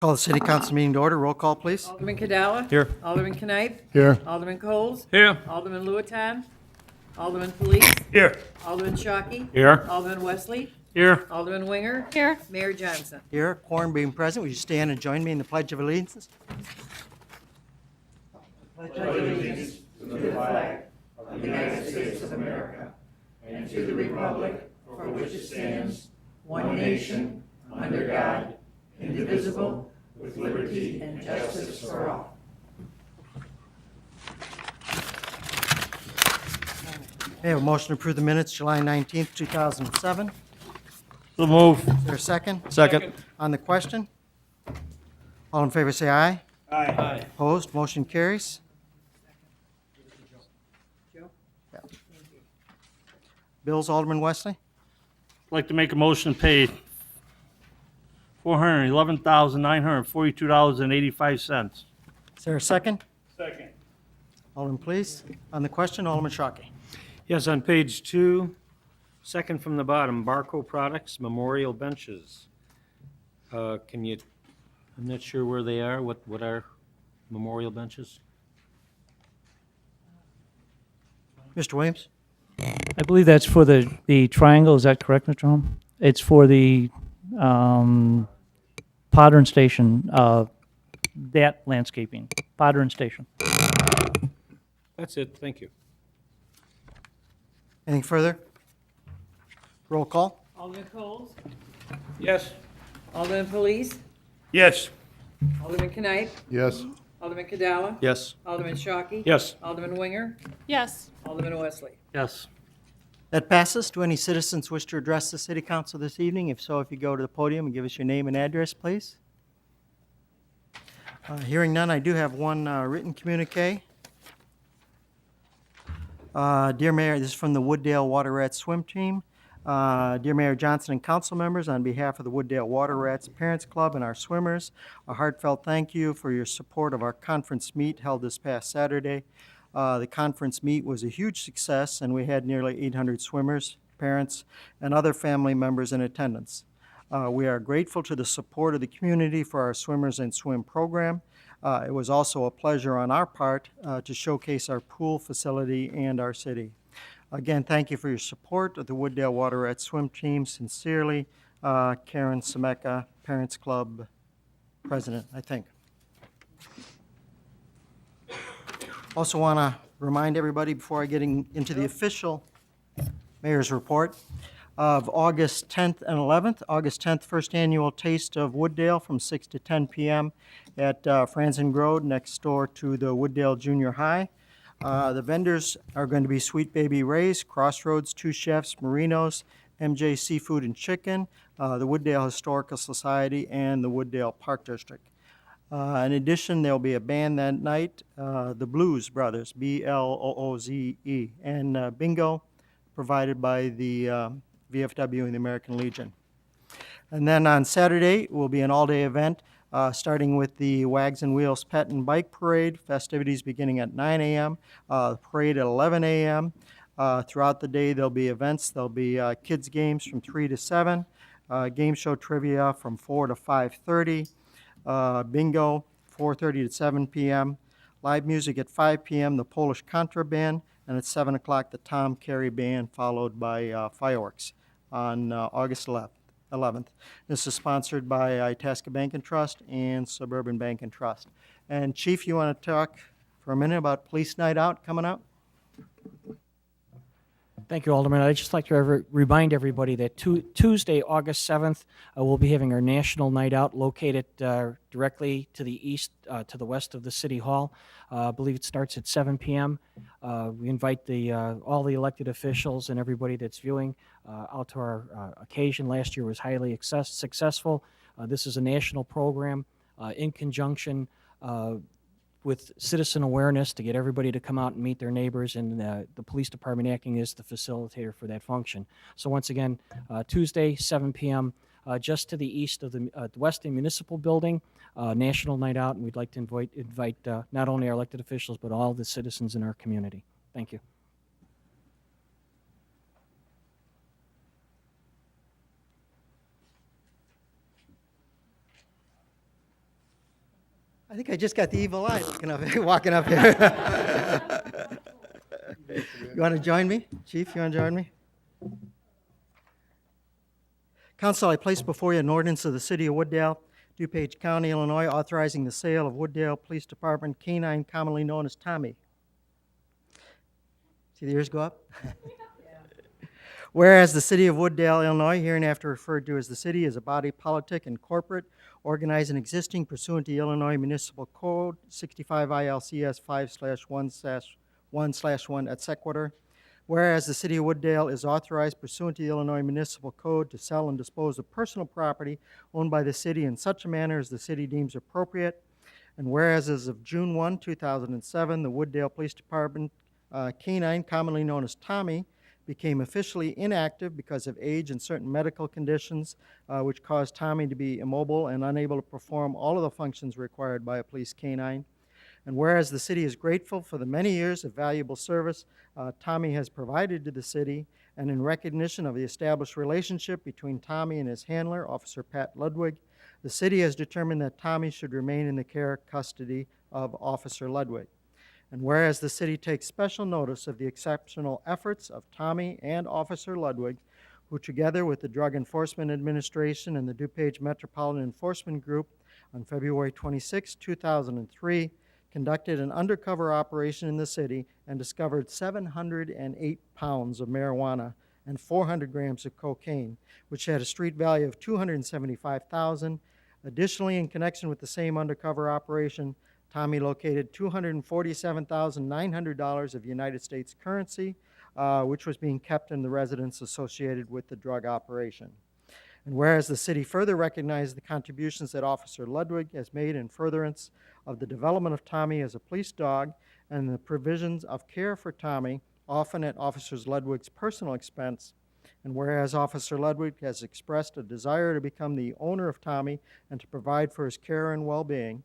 Call the city council meeting to order. Roll call, please. Alderman Cadella. Here. Alderman Knipe. Here. Alderman Coles. Here. Alderman Lewitan. Alderman Police. Here. Alderman Shockey. Here. Alderman Wesley. Here. Alderman Winger. Here. Mayor Johnson. Here, quorum being present, would you stand and join me in the Pledge of Allegiance? One nation, under God, indivisible, with liberty and justice for all. May I have a motion to approve the minutes, July 19th, 2007? So move. Is there a second? Second. On the question? All in favor, say aye. Aye. Opposed, motion carries. Joe? Yeah. Bills, Alderman Wesley? I'd like to make a motion to pay $411,942.85. Is there a second? Second. Alderman, please. On the question, Alderman Shockey. Yes, on page 2, second from the bottom, Barco Products Memorial Benches. I'm not sure where they are. What are memorial benches? Mr. Williams? I believe that's for the triangle, is that correct, Mr. Holm? It's for the Potter Station, that landscaping, Potter Station. That's it, thank you. Anything further? Roll call. Alderman Coles. Yes. Alderman Police. Yes. Alderman Knipe. Yes. Alderman Cadella. Yes. Alderman Shockey. Yes. Alderman Winger. Yes. Alderman Wesley. Yes. That passes. Do any citizens wish to address the city council this evening? If so, if you go to the podium and give us your name and address, please. Hearing none, I do have one written communique. Dear Mayor, this is from the Wooddale Water Rats swim team. Dear Mayor Johnson and council members, on behalf of the Wooddale Water Rats Parents Club and our swimmers, a heartfelt thank you for your support of our conference meet held this past Saturday. The conference meet was a huge success, and we had nearly 800 swimmers, parents, and other family members in attendance. We are grateful to the support of the community for our Swimmers and Swim program. It was also a pleasure on our part to showcase our pool facility and our city. Again, thank you for your support of the Wooddale Water Rats swim team. Sincerely, Karen Semeka, Parents Club President, I think. Also want to remind everybody before I get into the official mayor's report of August 10th and 11th. August 10th, first annual Taste of Wooddale from 6 to 10 p.m. at Franzen Grove next door to the Wooddale Junior High. The vendors are going to be Sweet Baby Ray's, Crossroads, Two Chefs, Marinos, MJ Seafood and Chicken, the Wooddale Historical Society, and the Wooddale Park District. In addition, there'll be a band that night, the Blues Brothers, B-L-O-O-Z-E, and bingo provided by the VFW and the American Legion. And then on Saturday will be an all-day event, starting with the Wags and Wheels Pet and Bike Parade, festivities beginning at 9 a.m., parade at 11 a.m. Throughout the day, there'll be events. There'll be kids' games from 3 to 7, game show trivia from 4 to 5:30, bingo, 4:30 to 7 p.m., live music at 5 p.m., the Polish Contraband, and at 7 o'clock, the Tom Carey Band, followed by fireworks on August 11th. This is sponsored by Itasca Bank and Trust and Suburban Bank and Trust. And Chief, you want to talk for a minute about Police Night Out coming up? Thank you, Alderman. I'd just like to remind everybody that Tuesday, August 7th, we'll be having our National Night Out located directly to the east, to the west of the City Hall. I believe it starts at 7 p.m. We invite all the elected officials and everybody that's viewing out to our occasion. Last year was highly successful. This is a national program in conjunction with citizen awareness to get everybody to come out and meet their neighbors, and the police department acting as the facilitator for that function. So once again, Tuesday, 7 p.m., just to the east of the Weston Municipal Building, National Night Out, and we'd like to invite not only our elected officials, but all the citizens in our community. Thank you. I think I just got the evil eye walking up here. You want to join me? Chief, you want to join me? Council, I place before you an ordinance of the City of Wooddale, DuPage County, Illinois, authorizing the sale of Wooddale Police Department K-9, commonly known as Tommy. See the ears go up? Whereas the City of Wooddale, Illinois, hereinafter referred to as the city, is a body politic and corporate, organized and existing pursuant to Illinois Municipal Code 65 ILCS 5/1/1/1 et sequitur. Whereas the City of Wooddale is authorized pursuant to the Illinois Municipal Code to sell and dispose of personal property owned by the city in such a manner as the city deems appropriate. And whereas as of June 1, 2007, the Wooddale Police Department K-9, commonly known as Tommy, became officially inactive because of age and certain medical conditions, which caused Tommy to be immobile and unable to perform all of the functions required by a police K-9. And whereas the city is grateful for the many years of valuable service Tommy has provided to the city, and in recognition of the established relationship between Tommy and his handler, Officer Pat Ludwig, the city has determined that Tommy should remain in the care and custody of Officer Ludwig. And whereas the city takes special notice of the exceptional efforts of Tommy and Officer Ludwig, who together with the Drug Enforcement Administration and the DuPage Metropolitan Enforcement Group on February 26, 2003, conducted an undercover operation in the city and discovered 708 pounds of marijuana and 400 grams of cocaine, which had a street value of $275,000. Additionally, in connection with the same undercover operation, Tommy located $247,900 of United States currency, which was being kept in the residence associated with the drug operation. And whereas the city further recognized the contributions that Officer Ludwig has made in furtherance of the development of Tommy as a police dog and the provisions of care for Tommy, often at Officer Ludwig's personal expense, and whereas Officer Ludwig has expressed a desire to become the owner of Tommy and to provide for his care and well-being,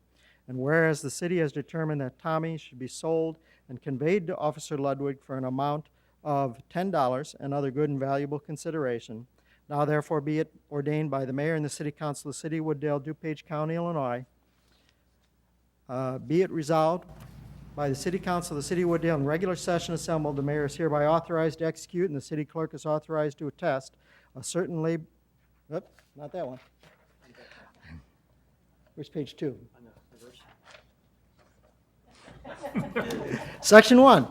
and whereas the city has determined that Tommy should be sold and conveyed to Officer Ludwig for an amount of $10 and other good and valuable consideration, now therefore be it ordained by the mayor and the city council of the city of Wooddale, DuPage County, Illinois, be it resolved by the city council of the city of Wooddale in regular session assembled, the mayor is hereby authorized to execute and the city clerk is authorized to attest a certain not that one. Where's page 2? Section 1,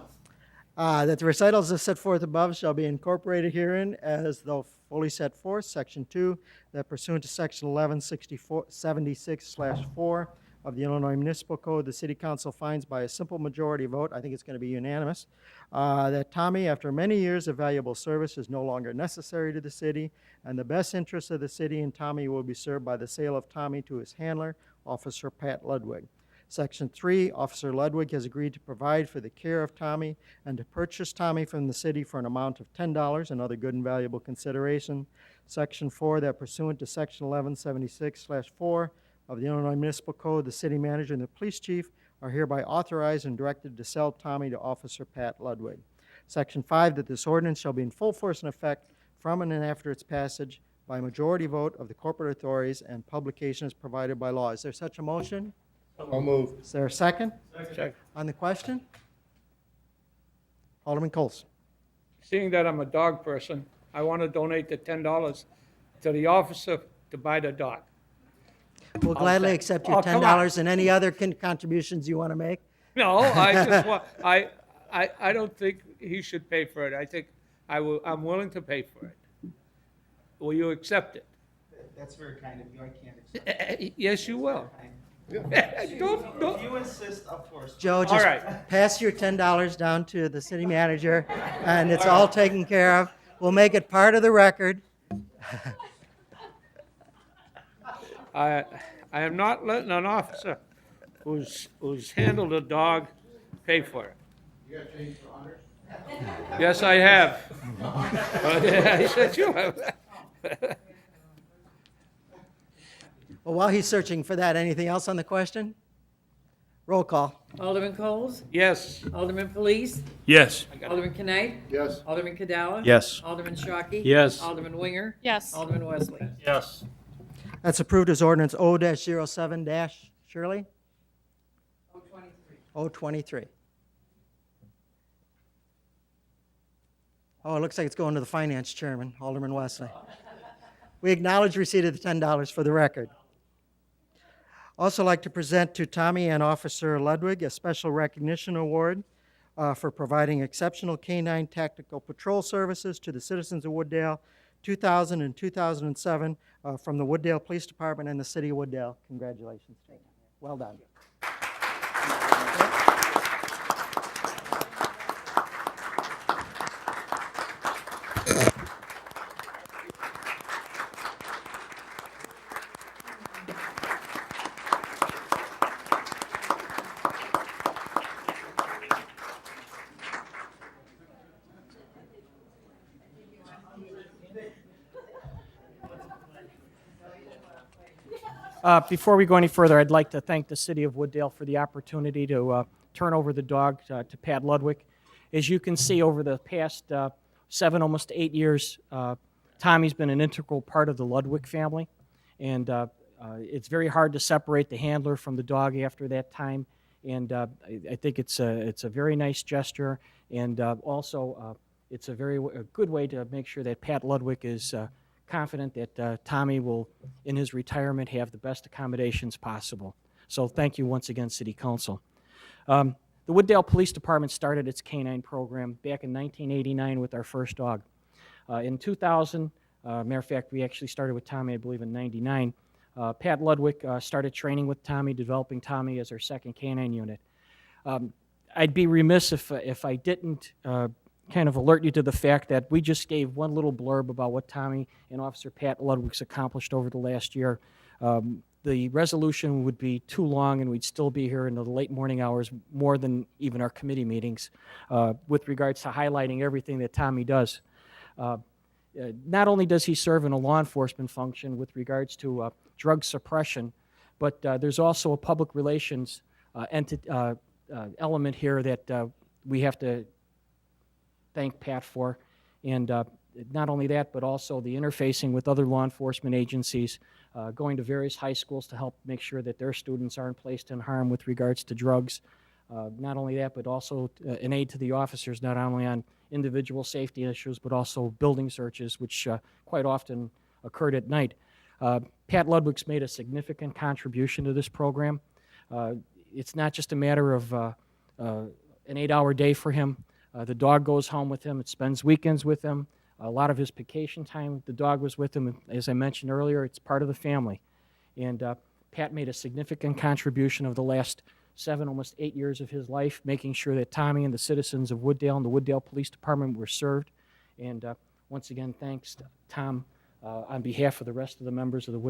that the recitals as set forth above shall be incorporated herein as though fully set forth. Section 2, that pursuant to Section 1176/4 of the Illinois Municipal Code, the City Council finds by a simple majority vote, I think it's going to be unanimous, that Tommy, after many years of valuable service, is no longer necessary to the city, and the best interests of the city and Tommy will be served by the sale of Tommy to his handler, Officer Pat Ludwig. Section 3, Officer Ludwig has agreed to provide for the care of Tommy and to purchase Tommy from the city for an amount of $10 and other good and valuable consideration. Section 4, that pursuant to Section 1176/4 of the Illinois Municipal Code, the city manager and the police chief are hereby authorized and directed to sell Tommy to Officer Pat Ludwig. Section 5, that this ordinance shall be in full force and effect from and after its passage by majority vote of the corporate authorities and publication as provided by law. Is there such a motion? I'll move. Is there a second? Second. On the question? Alderman Coles. Seeing that I'm a dog person, I want to donate the $10 to the officer to buy the dog. We'll gladly say- accept your Oh, come on. $10 and any other contributions you want to make. No, I just want, I don't think he should pay for it. I think I'm willing to pay for it. Will you accept it? That's very kind of you. I can't accept Yes, you will. it. Don't. If you insist, of course. Joe, just All right. pass your $10 down to the city manager, and it's all taken care of. We'll make it part of the record. I am not letting an officer who's handled a dog pay for it. You got change for honors? Yes, I have. I said you have. Well, while he's searching for that, anything else on the question? Roll call. Alderman Coles? Yes. Alderman Police? Yes. Alderman Knight? Yes. Alderman Cadella? Yes. Alderman Shockey? Yes. Alderman Winger? Yes. Alderman Wesley? Yes. That's approved as ordinance O-07- Shirley? 023. Oh, it looks like it's going to the finance chairman, Alderman Wesley. We acknowledge receipt of the $10 for the record. Also like to present to Tommy and Officer Ludwig a special recognition award for providing exceptional canine tactical patrol services to the citizens of Wooddale 2000 and 2007 from the Wooddale Police Department and the City of Wooddale. Congratulations. Well done. Before we go any further, I'd like to thank the City of Wooddale for the opportunity to turn over the dog to Pat Ludwig. As you can see, over the past 7, almost 8 years, Tommy's been an integral part of the Ludwig family, and it's very hard to separate the handler from the dog after that time. And I think it's a very nice gesture, and also it's a good way to make sure that Pat Ludwig is confident that Tommy will, in his retirement, have the best accommodations possible. So thank you once again, City Council. The Wooddale Police Department started its canine program back in 1989 with our first dog. In 2000, matter of fact, we actually started with Tommy, I believe, in 99. Pat Ludwig started training with Tommy, developing Tommy as our second canine unit. I'd be remiss if I didn't kind of alert you to the fact that we just gave one little blurb about what Tommy and Officer Pat Ludwig's accomplished over the last year. The resolution would be too long, and we'd still be here in the late morning hours, more than even our committee meetings, with regards to highlighting everything that Tommy does. Not only does he serve in a law enforcement function with regards to drug suppression, but there's also a public relations element here that we have to thank Pat for. And not only that, but also the interfacing with other law enforcement agencies, going to various high schools to help make sure that their students aren't placed in harm with regards to drugs. Not only that, but also an aid to the officers, not only on individual safety issues, but also building searches, which quite often occurred at night. Pat Ludwig's made a significant contribution to this program. It's not just a matter of an 8-hour day for him. The dog goes home with him. It spends weekends with him. A lot of his vacation time, the dog was with him. As I mentioned earlier, it's part of the family. And Pat made a significant contribution of the last 7, almost 8 years of his life, making sure that Tommy and the citizens of Wooddale and the Wooddale Police Department were served. And once again, thanks, Tom, on behalf of the rest of the members of the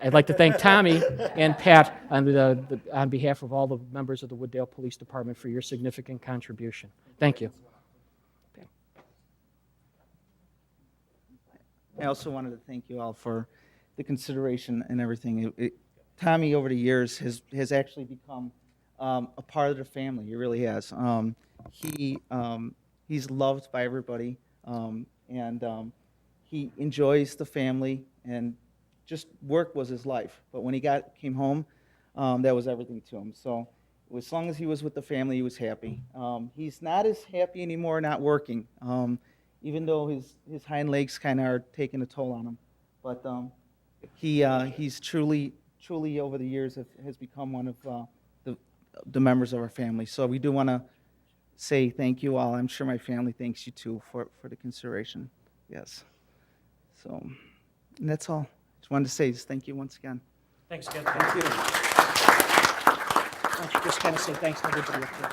I'd like to thank Tommy and Pat on behalf of all the members of the Wooddale Police Department for your significant contribution. Thank you. I also wanted to thank you all for the consideration and everything. Tommy, over the years, has actually become a part of the family. He really has. He's loved by everybody, and he enjoys the family, and just work was his life. But when he came home, that was everything to him. So as long as he was with the family, he was happy. He's not as happy anymore not working, even though his hind legs kind of are taking a toll on him. But he's truly over the years has become one of the members of our family. So we do want to say thank you all. I'm sure my family thanks you too for the consideration. Yes. So, and that's all. Just wanted to say thank you once again. Thanks again. Thank you. Why don't you just kind of say thanks to everybody up there?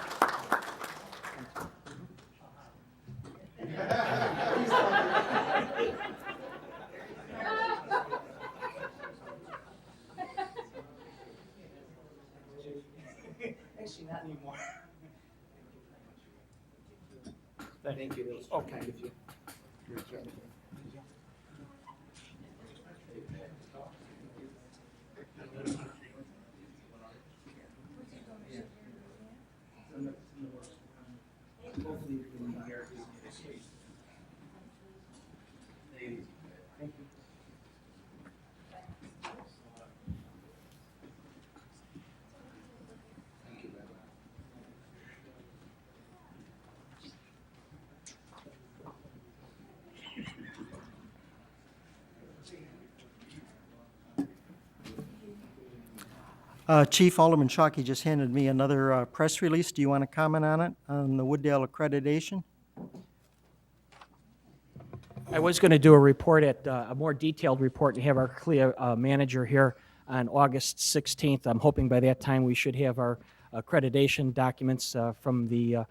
Actually, not anymore. Thank you. Okay. Chief, Alderman Shockey just handed me another press release. Do you want to comment on it, on the Wooddale accreditation? I was going to do a report a more detailed report and have our CLIA manager here on August 16th. I'm hoping by that time we should have our accreditation documents from the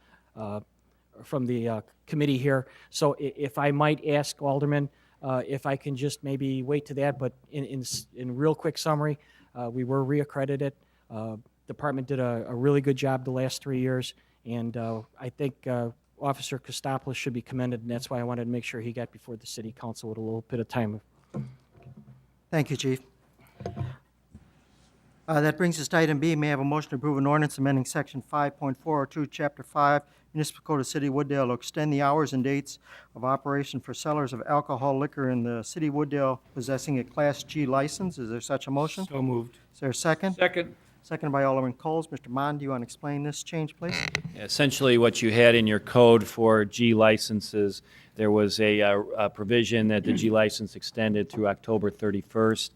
committee here. So if I might ask Alderman, if I can just maybe wait to that, but in real quick summary, we were reaccredited. Department did a really good job the last 3 years, and I think Officer Kostopoulos should be commended, and that's why I wanted to make sure he got before the city council with a little bit of time. Thank you, Chief. That brings us to item B. May I have a motion to approve an ordinance amending Section 5.402, Chapter 5, Municipal Code of City of Wooddale to extend the hours and dates of operation for sellers of alcohol liquor in the City of Wooddale possessing a Class G license. Is there such a motion? So moved. Is there a second? Second. Second by Alderman Coles. Mr. Mon, do you want to explain this change, please? Essentially, what you had in your code for G licenses, there was a provision that the G license extended through October 31st.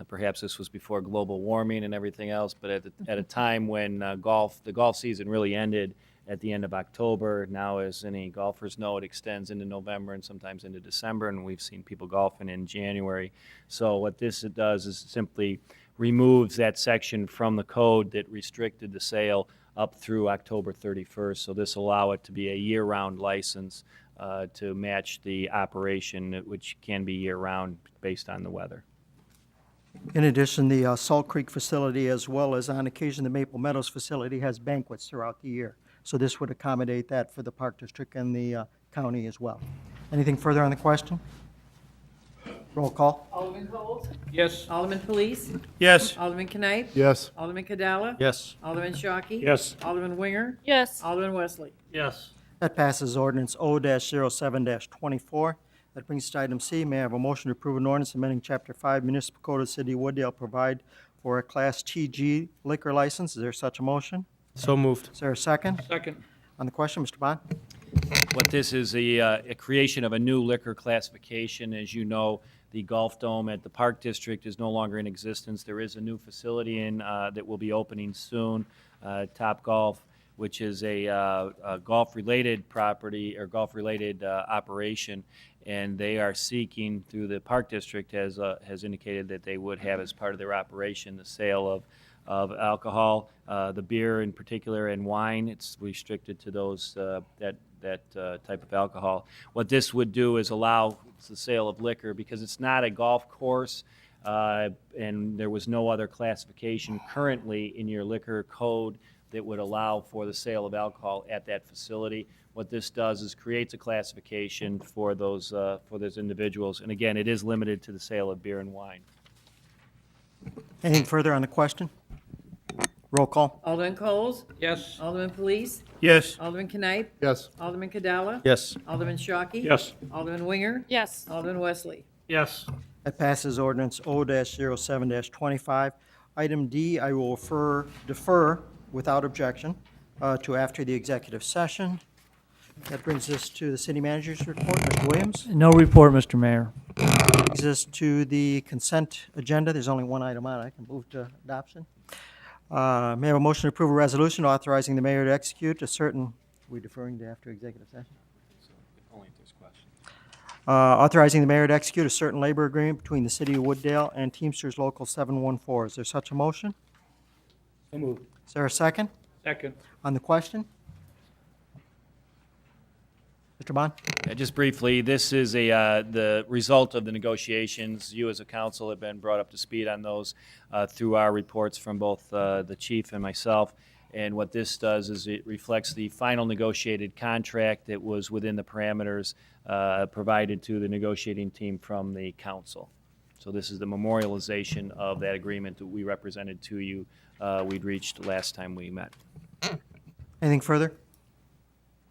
Perhaps this was before global warming and everything else, but at a time when the golf season really ended at the end of October. Now, as any golfers know, it extends into November and sometimes into December, and we've seen people golfing in January. So what this does is simply removes that section from the code that restricted the sale up through October 31st. So this will allow it to be a year-round license to match the operation, which can be year-round based on the weather. In addition, the Salt Creek facility, as well as on occasion the Maple Meadows facility, has banquets throughout the year. So this would accommodate that for the Park District and the county as well. Anything further on the question? Roll call. Alderman Coles. Yes. Alderman Police. Yes. Alderman Knight. Yes. Alderman Cadella. Yes. Alderman Shockey. Yes. Alderman Winger. yes, Alderman Wesley. Yes. That passes ordinance O-07-24. That brings us to item C. May I have a motion to approve an ordinance amending Chapter 5 Municipal Code of the City of Wooddale, provide for a Class TG liquor license. Is there such a motion? So moved. Is there a second? Second. On the question, Mr. Bond? What this is a creation of a new liquor classification. As you know, the Golf Dome at the Park District is no longer in existence. There is a new facility that will be opening soon, Top Golf, which is a golf-related property or golf-related operation, and they are seeking through the Park District has indicated that they would have as part of their operation the sale of alcohol, the beer in particular, and wine. It's restricted to those that type of alcohol. What this would do is allow the sale of liquor because it's not a golf course, and there was no other classification currently in your liquor code that would allow for the sale of alcohol at that facility. What this does is creates a classification for those individuals, and again, it is limited to the sale of beer and wine. Anything further on the question? Roll call. Alderman Coles. Yes. Alderman Police. Yes. Alderman Knight. Yes. Alderman Cadella. Yes. Alderman Shockey. Yes. Alderman Winger. yes, Alderman Wesley. Yes. That passes ordinance O-07-25. Item D, I will defer without objection to after the executive session. That brings us to the city manager's report. Mr. Williams? No report, Mr. Mayor. Brings us to the consent agenda. There's only one item on it. I can move to adoption. May I have a motion to approve a resolution authorizing the mayor to execute a certain, are we deferring to after executive session? Only if there's questions. Authorizing the mayor to execute a certain labor agreement between the city of Wooddale and Teamsters Local 714. Is there such a motion? So moved. Is there a second? Second. On the question? Mr. Bond? Just briefly, this is the result of the negotiations. You as a council have been brought up to speed on those through our reports from both the chief and myself. And what this does is it reflects the final negotiated contract that was within the parameters provided to the negotiating team from the council. So this is the memorialization of that agreement that we represented to you, we'd reached last time we met. Anything further?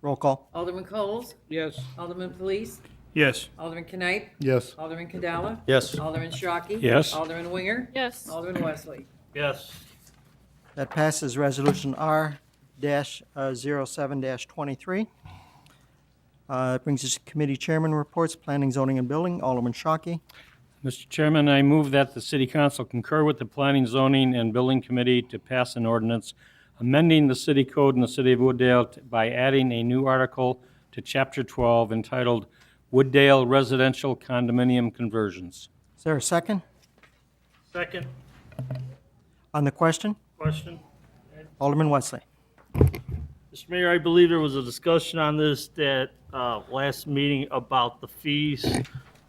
Roll call. Alderman Coles. Yes. Alderman Police. Yes. Alderman Knight. Yes. Alderman Cadella. Yes. Alderman Shockey. Yes. Alderman Winger. yes, Alderman Wesley. Yes. That passes resolution R-07-23. It brings us to committee chairman reports, planning, zoning, and building. Alderman Shockey. Mr. Chairman, I move that the city council concur with the planning, zoning, and building committee to pass an ordinance amending the city code in the city of Wooddale by adding a new article to chapter 12 entitled Wooddale Residential Condominium Conversions. Is there a second Second. on the question? Question. Alderman Wesley. Mr. Mayor, I believe there was a discussion on this that last meeting about the fees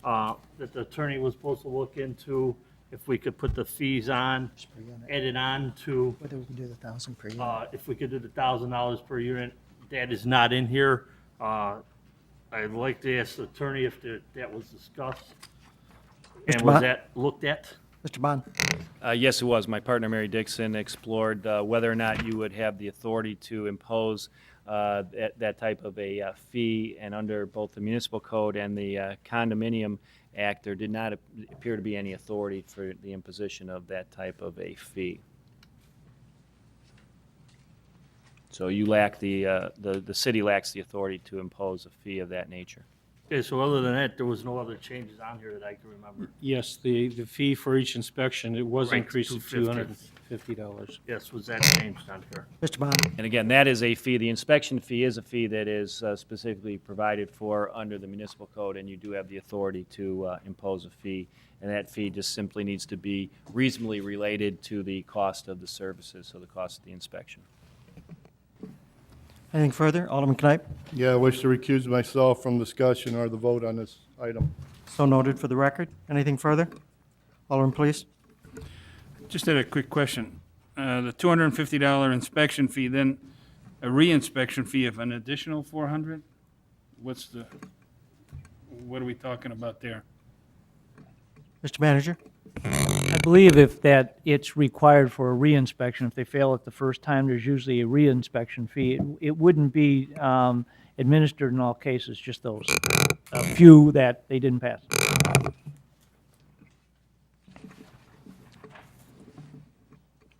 that the attorney was supposed to look into, if we could put the fees on, added on to, Whether we can do the 1,000 per unit. if we could do the $1,000 per unit. That is not in here. I'd like to ask the attorney if that was discussed. And Mr. was Bont? that looked at? Mr. Bond? Yes, it was. My partner, Mary Dixon, explored whether or not you would have the authority to impose that type of a fee, and under both the municipal code and the condominium act, there did not appear to be any authority for the imposition of that type of a fee. So you lack the city lacks the authority to impose a fee of that nature. Okay, so other than that, there was no other changes on here that I can remember. Yes, the fee for each inspection, it was Right, increased to $250. $250. Yes, was that changed on here? Mr. Bond? And again, that is a fee. The inspection fee is a fee that is specifically provided for under the municipal code, and you do have the authority to impose a fee. And that fee just simply needs to be reasonably related to the cost of the services, so the cost of the inspection. Anything further? Alderman Knipe? Yeah, I wish to recuse myself from discussion or the vote on this item. So noted for the record. Anything further? Alderman, please. Just had a quick question. The $250 inspection fee, then a re-inspection fee of an additional 400? What are we talking about there? Mr. Manager? I believe if that it's required for a reinspection, if they fail it the first time, there's usually a reinspection fee. It wouldn't be administered in all cases, just those, a few that they didn't pass.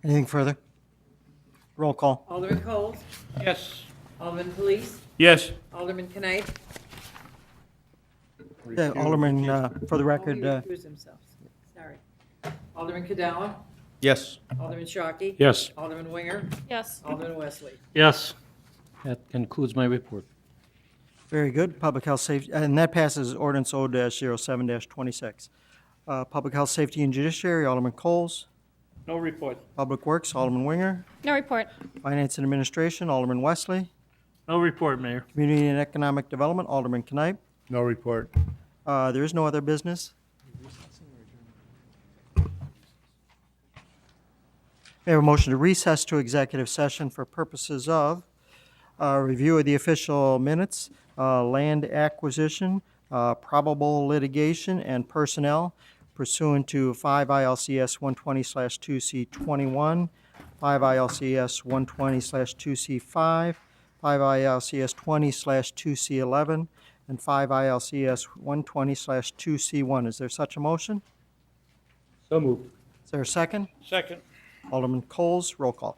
Anything further? Roll call. Alderman Coles. Yes. Alderman Police. Yes, Alderman Knight. Yeah, Alderman, for the record, Oh, he recused himself. Sorry. Alderman Cadella. Yes. Alderman Shockey. Yes, Alderman Winger. Yes. Alderman Wesley. Yes. that concludes my report. very good. Public health safety, and that passes ordinance O-07-26. Public health safety and judiciary, Alderman Coles. No report. Public Works, Alderman Winger. No report. Finance and Administration, Alderman Wesley. No report, Mayor. Community and Economic Development, Alderman Knipe. No report. There is no other business. We have a motion to recess to executive session for purposes of review of the official minutes, land acquisition, probable litigation, and personnel pursuant to 5 ILCS 120/2C21, 5 ILCS 120/2C5, 5 ILCS 20/2C11, and 5 ILCS 120/2C1. Is there such a motion? So moved. Is there a second? Second. Alderman Coles, roll call.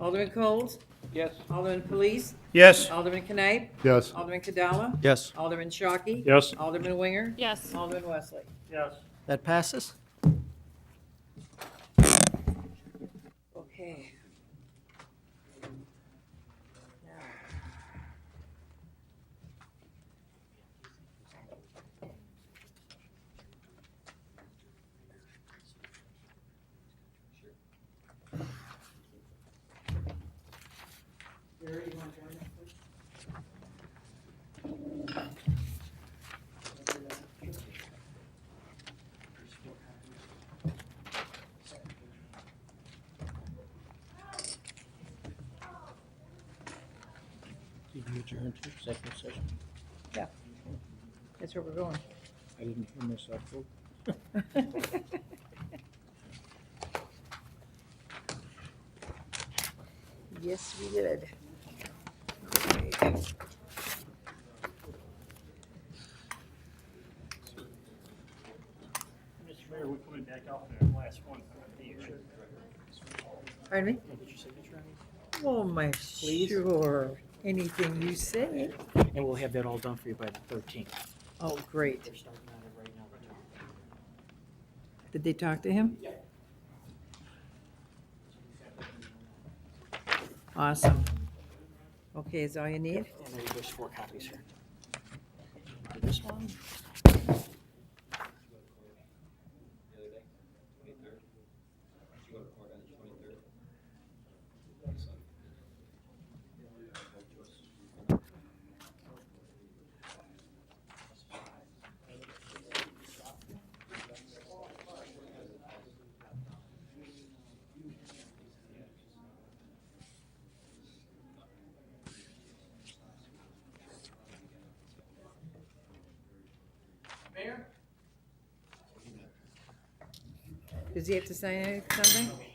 Alderman Coles. Yes. Alderman Police. yes. Alderman Knight. Yes. Alderman Cadella. Yes. Alderman Shockey. Yes. Alderman Winger. Yes. Alderman Wesley. Yes. That passes. Okay. Did you adjourn to executive session? Yeah. That's where we're going. I didn't hear myself vote. Yes, we did. Mr. Mayor, we're coming back out for that last one. Pardon me? Oh, my, sure. Anything you say. And we'll have that all done for you by the 13th. Oh, great. They're starting on it right now. Did they talk to him? Awesome. Okay, is all you need? And there's 4 copies here. This one. Does he have to sign something?